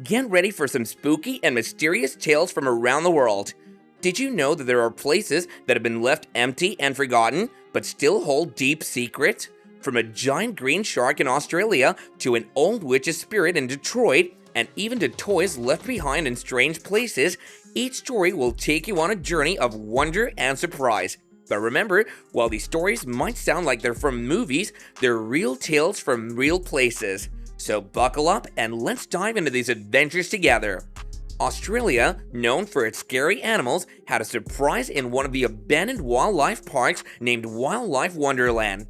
Get ready for some spooky and mysterious tales from around the world. Did you know that there are places that have been left empty and forgotten, but still hold deep secrets? From a giant green shark in Australia to an old witch's spirit in Detroit, and even to toys left behind in strange places, each story will take you on a journey of wonder and surprise. But remember, while these stories might sound like they're from movies, they're real tales from real places. So buckle up and let's dive into these adventures together. Australia, known for its scary animals, had a surprise in one of the abandoned wildlife parks named Wildlife Wonderland.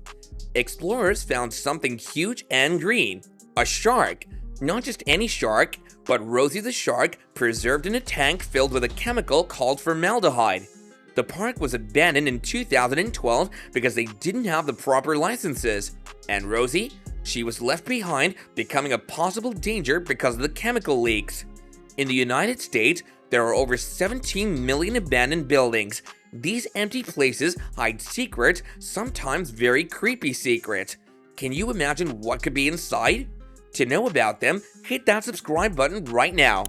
Explorers found something huge and green, a shark. Not just any shark, but Rosie the shark, preserved in a tank filled with a chemical called formaldehyde. The park was abandoned in 2012 because they didn't have the proper licenses. And Rosie? She was left behind, becoming a possible danger because of the chemical leaks. In the United States, there are over 17 million abandoned buildings. These empty places hide secrets, sometimes very creepy secrets. Can you imagine what could be inside? To know about them, hit that subscribe button right now.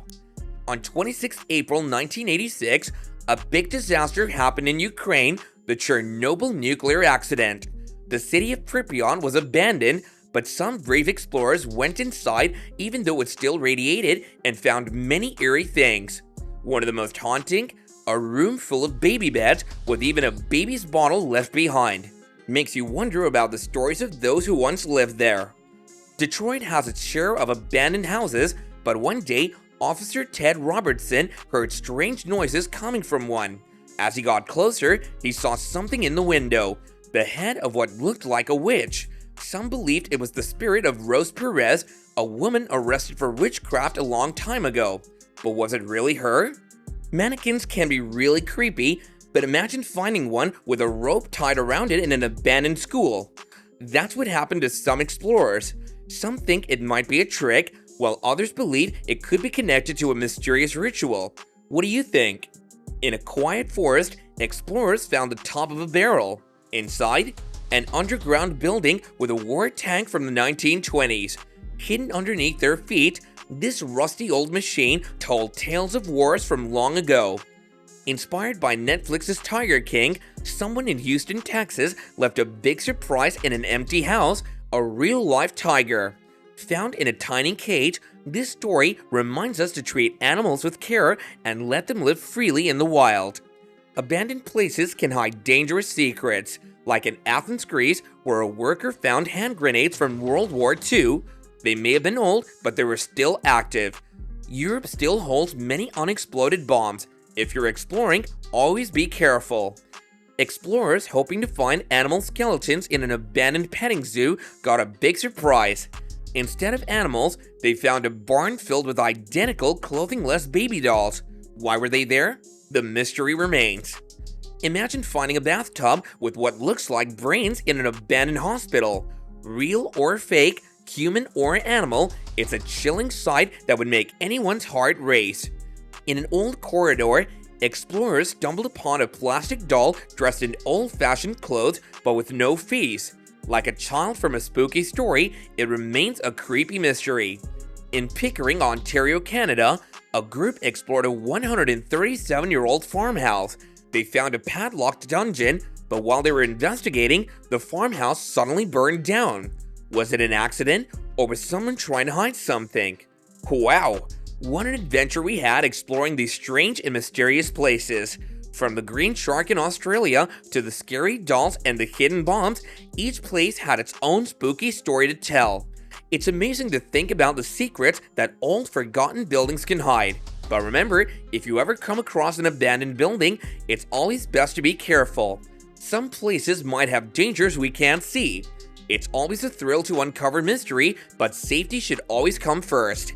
On 26 April 1986, a big disaster happened in Ukraine, the Chernobyl nuclear accident. The city of Pripyat was abandoned, but some brave explorers went inside even though it still radiated and found many eerie things. One of the most haunting, a room full of baby beds with even a baby's bottle left behind. Makes you wonder about the stories of those who once lived there. Detroit has its share of abandoned houses, but one day, Officer Ted Robertson heard strange noises coming from one. As he got closer, he saw something in the window, the head of what looked like a witch. Some believed it was the spirit of Rose Perez, a woman arrested for witchcraft a long time ago. But was it really her? Mannequins can be really creepy, but imagine finding one with a rope tied around it in an abandoned school. That's what happened to some explorers. Some think it might be a trick, while others believe it could be connected to a mysterious ritual. What do you think? In a quiet forest, explorers found the top of a barrel. Inside, an underground building with a war tank from the 1920s. Hidden underneath their feet, this rusty old machine told tales of wars from long ago. Inspired by Netflix's Tiger King, someone in Houston, Texas left a big surprise in an empty house, a real-life tiger. Found in a tiny cage, this story reminds us to treat animals with care and let them live freely in the wild. Abandoned places can hide dangerous secrets, like in Athens, Greece, where a worker found hand grenades from World War II. They may have been old, but they were still active. Europe still holds many unexploded bombs. If you're exploring, always be careful. Explorers hoping to find animal skeletons in an abandoned petting zoo got a big surprise. Instead of animals, they found a barn filled with identical clothing-less baby dolls. Why were they there? The mystery remains. Imagine finding a bathtub with what looks like brains in an abandoned hospital. Real or fake, human or animal, it's a chilling sight that would make anyone's heart race. In an old corridor, explorers stumbled upon a plastic doll dressed in old-fashioned clothes but with no face. Like a child from a spooky story, it remains a creepy mystery. In Pickering, Ontario, Canada, a group explored a 137-year-old farmhouse. They found a padlocked dungeon, but while they were investigating, the farmhouse suddenly burned down. Was it an accident, or was someone trying to hide something? Wow, what an adventure we had exploring these strange and mysterious places. From the green shark in Australia to the scary dolls and the hidden bombs, each place had its own spooky story to tell. It's amazing to think about the secrets that old forgotten buildings can hide. But remember, if you ever come across an abandoned building, it's always best to be careful. Some places might have dangers we can't see. It's always a thrill to uncover mystery, but safety should always come first.